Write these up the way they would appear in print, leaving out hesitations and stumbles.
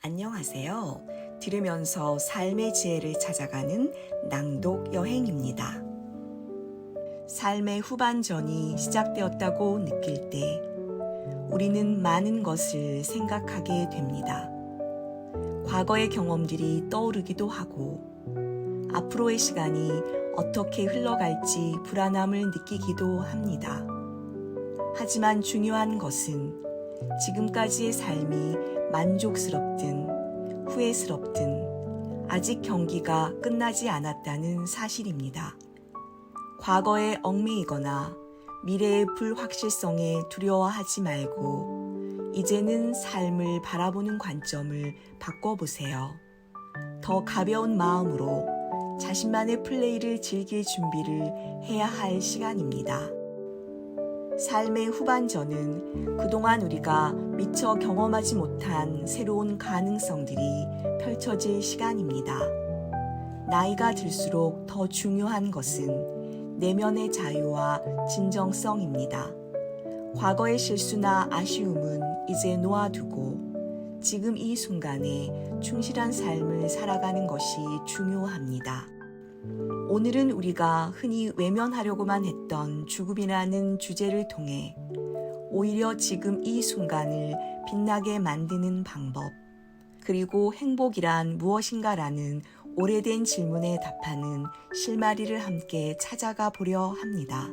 안녕하세요. 들으면서 삶의 지혜를 찾아가는 낭독 여행입니다. 삶의 후반전이 시작되었다고 느낄 때 우리는 많은 것을 생각하게 됩니다. 과거의 경험들이 떠오르기도 하고 앞으로의 시간이 어떻게 흘러갈지 불안함을 느끼기도 합니다. 하지만 중요한 것은 지금까지의 삶이 만족스럽든 후회스럽든 아직 경기가 끝나지 않았다는 사실입니다. 과거에 얽매이거나 미래의 불확실성에 두려워하지 말고 이제는 삶을 바라보는 관점을 바꿔보세요. 더 가벼운 마음으로 자신만의 플레이를 즐길 준비를 해야 할 시간입니다. 삶의 후반전은 그동안 우리가 미처 경험하지 못한 새로운 가능성들이 펼쳐질 시간입니다. 나이가 들수록 더 중요한 것은 내면의 자유와 진정성입니다. 과거의 실수나 아쉬움은 이제 놓아두고 지금 이 순간에 충실한 삶을 살아가는 것이 중요합니다. 오늘은 우리가 흔히 외면하려고만 했던 죽음이라는 주제를 통해 오히려 지금 이 순간을 빛나게 만드는 방법, 그리고 행복이란 무엇인가라는 오래된 질문에 답하는 실마리를 함께 찾아가 보려 합니다.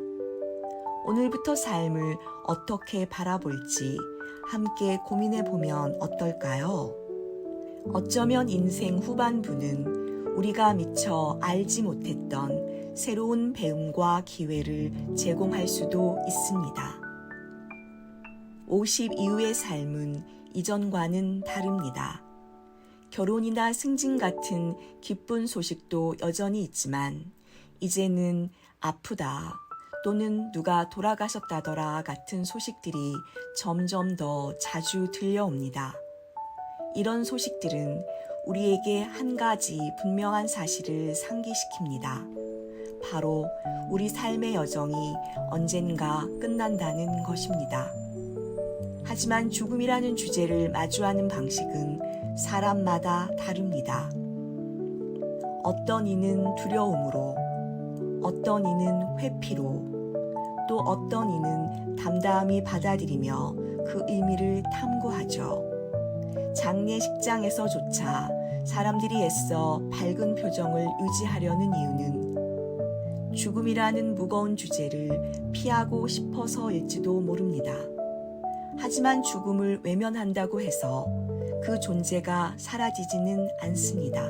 오늘부터 삶을 어떻게 바라볼지 함께 고민해 보면 어떨까요? 어쩌면 인생 후반부는 우리가 미처 알지 못했던 새로운 배움과 기회를 제공할 수도 있습니다. 50 이후의 삶은 이전과는 다릅니다. 결혼이나 승진 같은 기쁜 소식도 여전히 있지만 이제는 아프다 또는 누가 돌아가셨다더라 같은 소식들이 점점 더 자주 들려옵니다. 이런 소식들은 우리에게 한 가지 분명한 사실을 상기시킵니다. 바로 우리 삶의 여정이 언젠가 끝난다는 것입니다. 하지만 죽음이라는 주제를 마주하는 방식은 사람마다 다릅니다. 어떤 이는 두려움으로, 어떤 이는 회피로, 또 어떤 이는 담담히 받아들이며 그 의미를 탐구하죠. 장례식장에서조차 사람들이 애써 밝은 표정을 유지하려는 이유는 죽음이라는 무거운 주제를 피하고 싶어서일지도 모릅니다. 하지만 죽음을 외면한다고 해서 그 존재가 사라지지는 않습니다.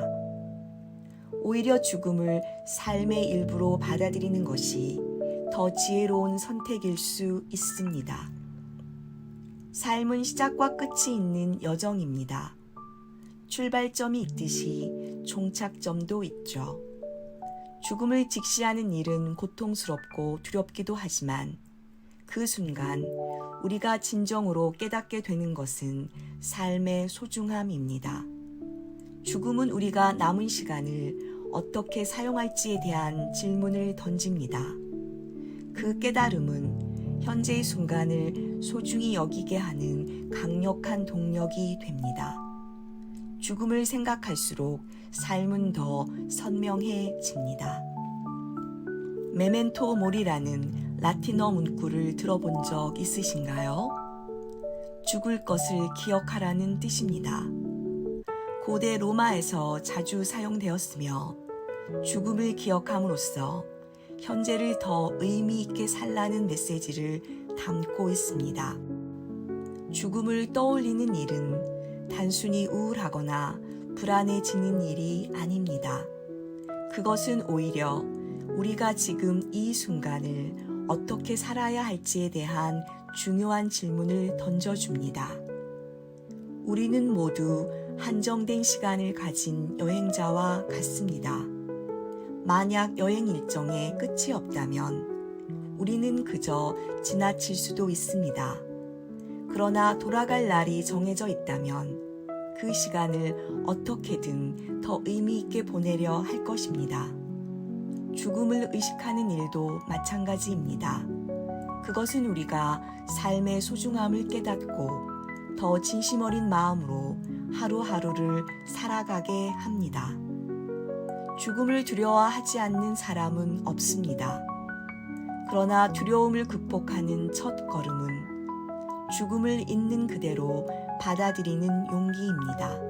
오히려 죽음을 삶의 일부로 받아들이는 것이 더 지혜로운 선택일 수 있습니다. 삶은 시작과 끝이 있는 여정입니다. 출발점이 있듯이 종착점도 있죠. 죽음을 직시하는 일은 고통스럽고 두렵기도 하지만 그 순간 우리가 진정으로 깨닫게 되는 것은 삶의 소중함입니다. 죽음은 우리가 남은 시간을 어떻게 사용할지에 대한 질문을 던집니다. 그 깨달음은 현재의 순간을 소중히 여기게 하는 강력한 동력이 됩니다. 죽음을 생각할수록 삶은 더 선명해집니다. 메멘토 모리라는 라틴어 문구를 들어본 적 있으신가요? 죽을 것을 기억하라는 뜻입니다. 고대 로마에서 자주 사용되었으며 죽음을 기억함으로써 현재를 더 의미 있게 살라는 메시지를 담고 있습니다. 죽음을 떠올리는 일은 단순히 우울하거나 불안해지는 일이 아닙니다. 그것은 오히려 우리가 지금 이 순간을 어떻게 살아야 할지에 대한 중요한 질문을 던져줍니다. 우리는 모두 한정된 시간을 가진 여행자와 같습니다. 만약 여행 일정에 끝이 없다면 우리는 그저 지나칠 수도 있습니다. 그러나 돌아갈 날이 정해져 있다면 그 시간을 어떻게든 더 의미 있게 보내려 할 것입니다. 죽음을 의식하는 일도 마찬가지입니다. 그것은 우리가 삶의 소중함을 깨닫고 더 진심 어린 마음으로 하루하루를 살아가게 합니다. 죽음을 두려워하지 않는 사람은 없습니다. 그러나 두려움을 극복하는 첫 걸음은 죽음을 있는 그대로 받아들이는 용기입니다.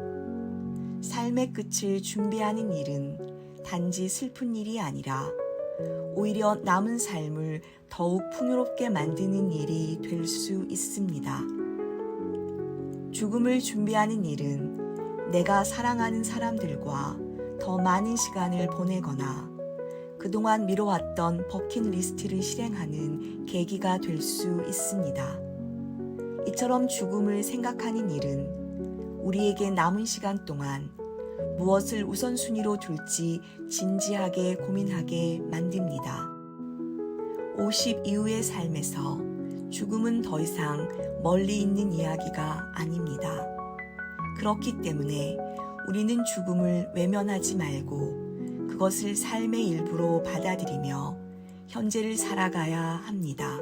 삶의 끝을 준비하는 일은 단지 슬픈 일이 아니라 오히려 남은 삶을 더욱 풍요롭게 만드는 일이 될 수 있습니다. 죽음을 준비하는 일은 내가 사랑하는 사람들과 더 많은 시간을 보내거나 그동안 미뤄왔던 버킷리스트를 실행하는 계기가 될 수 있습니다. 이처럼 죽음을 생각하는 일은 우리에게 남은 시간 동안 무엇을 우선순위로 둘지 진지하게 고민하게 만듭니다. 50 이후의 삶에서 죽음은 더 이상 멀리 있는 이야기가 아닙니다. 그렇기 때문에 우리는 죽음을 외면하지 말고 그것을 삶의 일부로 받아들이며 현재를 살아가야 합니다.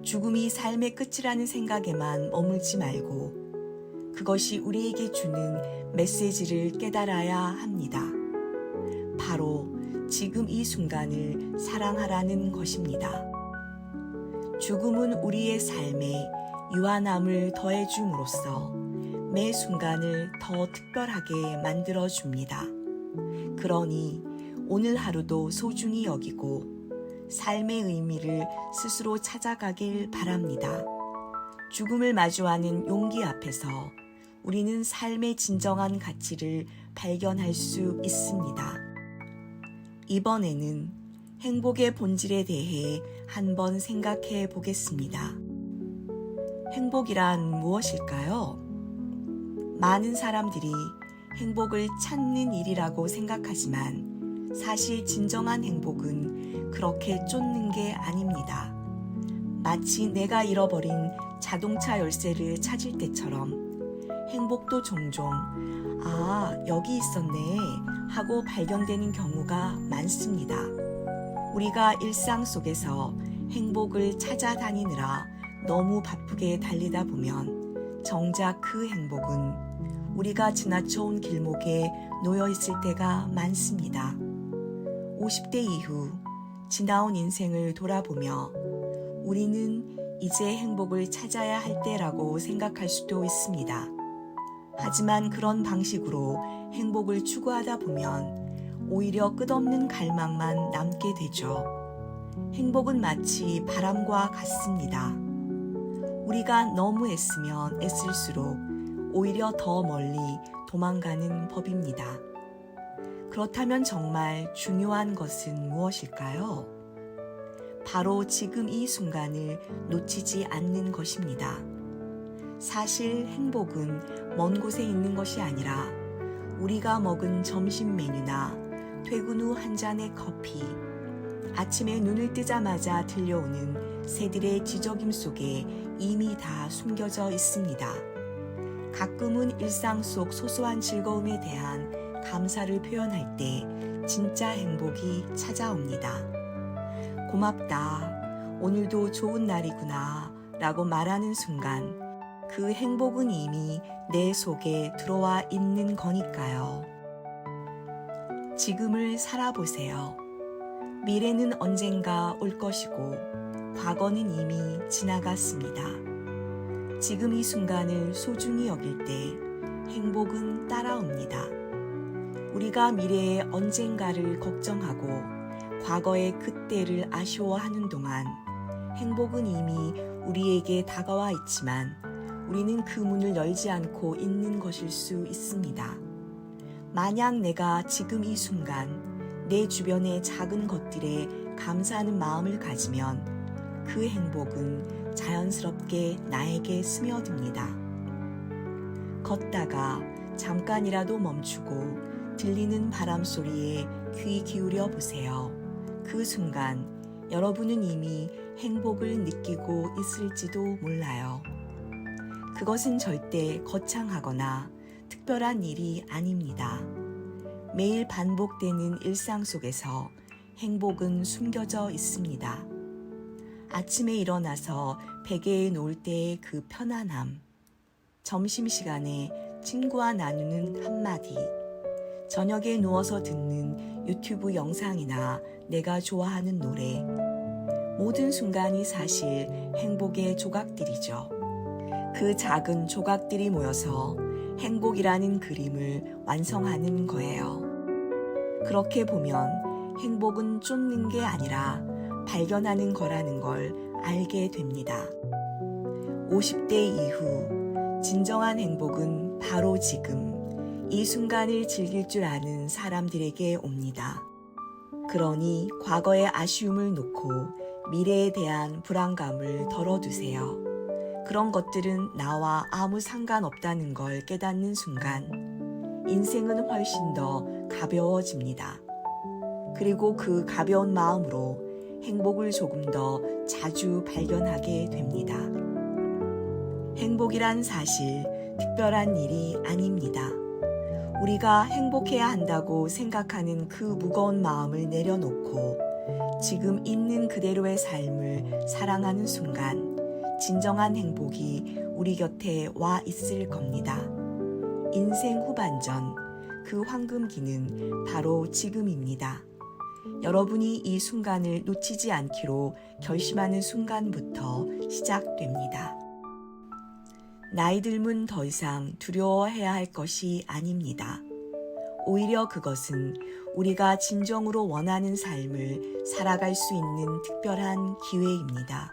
죽음이 삶의 끝이라는 생각에만 머물지 말고 그것이 우리에게 주는 메시지를 깨달아야 합니다. 바로 지금 이 순간을 사랑하라는 것입니다. 죽음은 우리의 삶에 유한함을 더해줌으로써 매 순간을 더 특별하게 만들어줍니다. 그러니 오늘 하루도 소중히 여기고 삶의 의미를 스스로 찾아가길 바랍니다. 죽음을 마주하는 용기 앞에서 우리는 삶의 진정한 가치를 발견할 수 있습니다. 이번에는 행복의 본질에 대해 한번 생각해 보겠습니다. 행복이란 무엇일까요? 많은 사람들이 행복을 찾는 일이라고 생각하지만 사실 진정한 행복은 그렇게 쫓는 게 아닙니다. 마치 내가 잃어버린 자동차 열쇠를 찾을 때처럼 행복도 종종 여기 있었네 하고 발견되는 경우가 많습니다. 우리가 일상 속에서 행복을 찾아다니느라 너무 바쁘게 달리다 보면 정작 그 행복은 우리가 지나쳐온 길목에 놓여 있을 때가 많습니다. 50대 이후 지나온 인생을 돌아보며 우리는 이제 행복을 찾아야 할 때라고 생각할 수도 있습니다. 하지만 그런 방식으로 행복을 추구하다 보면 오히려 끝없는 갈망만 남게 되죠. 행복은 마치 바람과 같습니다. 우리가 너무 애쓰면 애쓸수록 오히려 더 멀리 도망가는 법입니다. 그렇다면 정말 중요한 것은 무엇일까요? 바로 지금 이 순간을 놓치지 않는 것입니다. 사실 행복은 먼 곳에 있는 것이 아니라 우리가 먹은 점심 메뉴나 퇴근 후 한 잔의 커피, 아침에 눈을 뜨자마자 들려오는 새들의 지저귐 속에 이미 다 숨겨져 있습니다. 가끔은 일상 속 소소한 즐거움에 대한 감사를 표현할 때 진짜 행복이 찾아옵니다. 고맙다. 오늘도 좋은 날이구나. 라고 말하는 순간 그 행복은 이미 내 속에 들어와 있는 거니까요. 지금을 살아보세요. 미래는 언젠가 올 것이고 과거는 이미 지나갔습니다. 지금 이 순간을 소중히 여길 때 행복은 따라옵니다. 우리가 미래의 언젠가를 걱정하고 과거의 그때를 아쉬워하는 동안 행복은 이미 우리에게 다가와 있지만 우리는 그 문을 열지 않고 있는 것일 수 있습니다. 만약 내가 지금 이 순간 내 주변의 작은 것들에 감사하는 마음을 가지면 그 행복은 자연스럽게 나에게 스며듭니다. 걷다가 잠깐이라도 멈추고 들리는 바람 소리에 귀 기울여 보세요. 그 순간 여러분은 이미 행복을 느끼고 있을지도 몰라요. 그것은 절대 거창하거나 특별한 일이 아닙니다. 매일 반복되는 일상 속에서 행복은 숨겨져 있습니다. 아침에 일어나서 베개에 놓을 때의 그 편안함, 점심시간에 친구와 나누는 한마디, 저녁에 누워서 듣는 유튜브 영상이나 내가 좋아하는 노래, 모든 순간이 사실 행복의 조각들이죠. 그 작은 조각들이 모여서 행복이라는 그림을 완성하는 거예요. 그렇게 보면 행복은 쫓는 게 아니라 발견하는 거라는 걸 알게 됩니다. 50대 이후 진정한 행복은 바로 지금 이 순간을 즐길 줄 아는 사람들에게 옵니다. 그러니 과거의 아쉬움을 놓고 미래에 대한 불안감을 덜어두세요. 그런 것들은 나와 아무 상관없다는 걸 깨닫는 순간 인생은 훨씬 더 가벼워집니다. 그리고 그 가벼운 마음으로 행복을 조금 더 자주 발견하게 됩니다. 행복이란 사실 특별한 일이 아닙니다. 우리가 행복해야 한다고 생각하는 그 무거운 마음을 내려놓고 지금 있는 그대로의 삶을 사랑하는 순간 진정한 행복이 우리 곁에 와 있을 겁니다. 인생 후반전, 그 황금기는 바로 지금입니다. 여러분이 이 순간을 놓치지 않기로 결심하는 순간부터 시작됩니다. 나이 들면 더 이상 두려워해야 할 것이 아닙니다. 오히려 그것은 우리가 진정으로 원하는 삶을 살아갈 수 있는 특별한 기회입니다.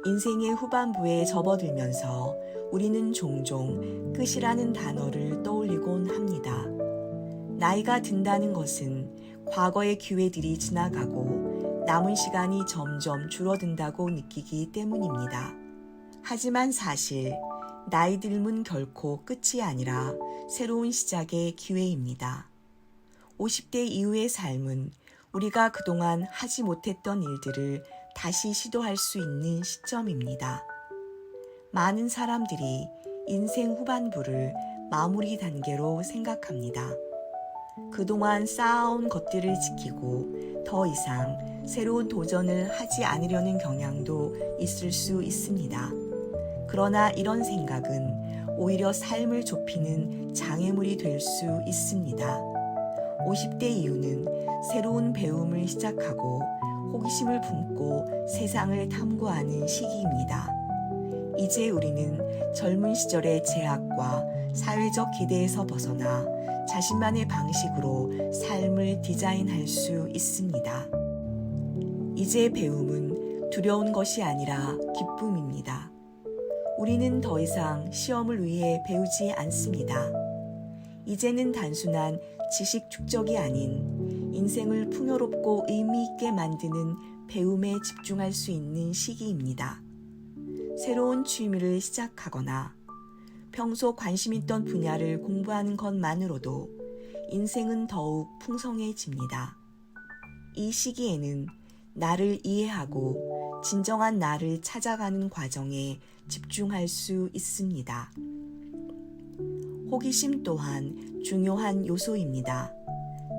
인생의 후반부에 접어들면서 우리는 종종 끝이라는 단어를 떠올리곤 합니다. 나이가 든다는 것은 과거의 기회들이 지나가고 남은 시간이 점점 줄어든다고 느끼기 때문입니다. 하지만 사실 나이 들면 결코 끝이 아니라 새로운 시작의 기회입니다. 50대 이후의 삶은 우리가 그동안 하지 못했던 일들을 다시 시도할 수 있는 시점입니다. 많은 사람들이 인생 후반부를 마무리 단계로 생각합니다. 그동안 쌓아온 것들을 지키고 더 이상 새로운 도전을 하지 않으려는 경향도 있을 수 있습니다. 그러나 이런 생각은 오히려 삶을 좁히는 장애물이 될 수 있습니다. 50대 이후는 새로운 배움을 시작하고 호기심을 품고 세상을 탐구하는 시기입니다. 이제 우리는 젊은 시절의 제약과 사회적 기대에서 벗어나 자신만의 방식으로 삶을 디자인할 수 있습니다. 이제 배움은 두려운 것이 아니라 기쁨입니다. 우리는 더 이상 시험을 위해 배우지 않습니다. 이제는 단순한 지식 축적이 아닌 인생을 풍요롭고 의미 있게 만드는 배움에 집중할 수 있는 시기입니다. 새로운 취미를 시작하거나 평소 관심 있던 분야를 공부하는 것만으로도 인생은 더욱 풍성해집니다. 이 시기에는 나를 이해하고 진정한 나를 찾아가는 과정에 집중할 수 있습니다. 호기심 또한 중요한 요소입니다.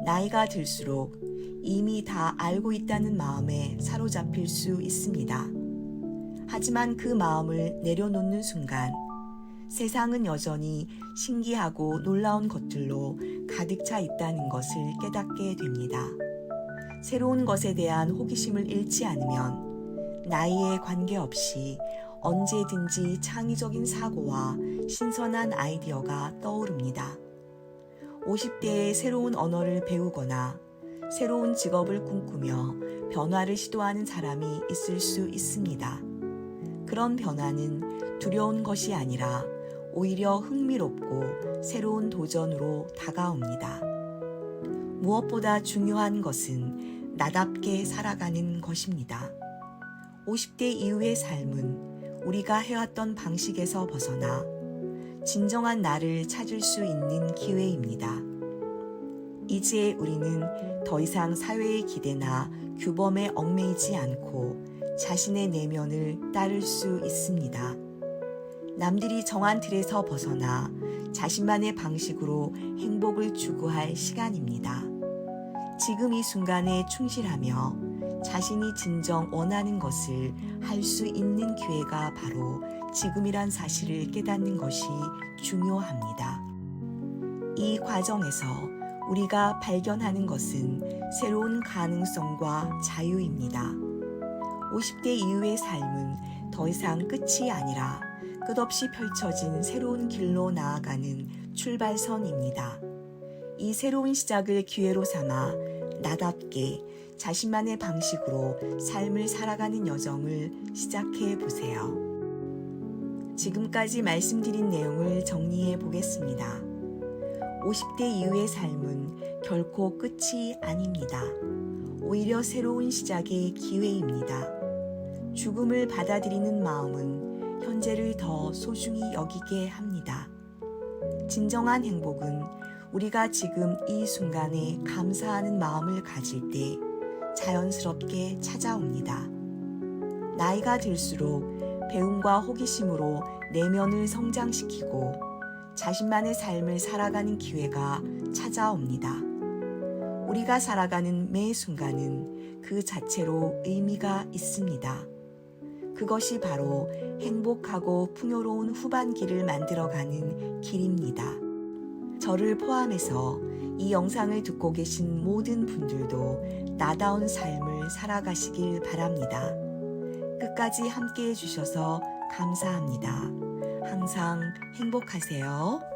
나이가 들수록 이미 다 알고 있다는 마음에 사로잡힐 수 있습니다. 하지만 그 마음을 내려놓는 순간 세상은 여전히 신기하고 놀라운 것들로 가득 차 있다는 것을 깨닫게 됩니다. 새로운 것에 대한 호기심을 잃지 않으면 나이에 관계없이 언제든지 창의적인 사고와 신선한 아이디어가 떠오릅니다. 50대에 새로운 언어를 배우거나 새로운 직업을 꿈꾸며 변화를 시도하는 사람이 있을 수 있습니다. 그런 변화는 두려운 것이 아니라 오히려 흥미롭고 새로운 도전으로 다가옵니다. 무엇보다 중요한 것은 나답게 살아가는 것입니다. 50대 이후의 삶은 우리가 해왔던 방식에서 벗어나 진정한 나를 찾을 수 있는 기회입니다. 이제 우리는 더 이상 사회의 기대나 규범에 얽매이지 않고 자신의 내면을 따를 수 있습니다. 남들이 정한 틀에서 벗어나 자신만의 방식으로 행복을 추구할 시간입니다. 지금 이 순간에 충실하며 자신이 진정 원하는 것을 할 수 있는 기회가 바로 지금이란 사실을 깨닫는 것이 중요합니다. 이 과정에서 우리가 발견하는 것은 새로운 가능성과 자유입니다. 50대 이후의 삶은 더 이상 끝이 아니라 끝없이 펼쳐진 새로운 길로 나아가는 출발선입니다. 이 새로운 시작을 기회로 삼아 나답게 자신만의 방식으로 삶을 살아가는 여정을 시작해 보세요. 지금까지 말씀드린 내용을 정리해 보겠습니다. 50대 이후의 삶은 결코 끝이 아닙니다. 오히려 새로운 시작의 기회입니다. 죽음을 받아들이는 마음은 현재를 더 소중히 여기게 합니다. 진정한 행복은 우리가 지금 이 순간에 감사하는 마음을 가질 때 자연스럽게 찾아옵니다. 나이가 들수록 배움과 호기심으로 내면을 성장시키고 자신만의 삶을 살아가는 기회가 찾아옵니다. 우리가 살아가는 매 순간은 그 자체로 의미가 있습니다. 그것이 바로 행복하고 풍요로운 후반기를 만들어가는 길입니다. 저를 포함해서 이 영상을 듣고 계신 모든 분들도 나다운 삶을 살아가시길 바랍니다. 끝까지 함께 해주셔서 감사합니다. 항상 행복하세요.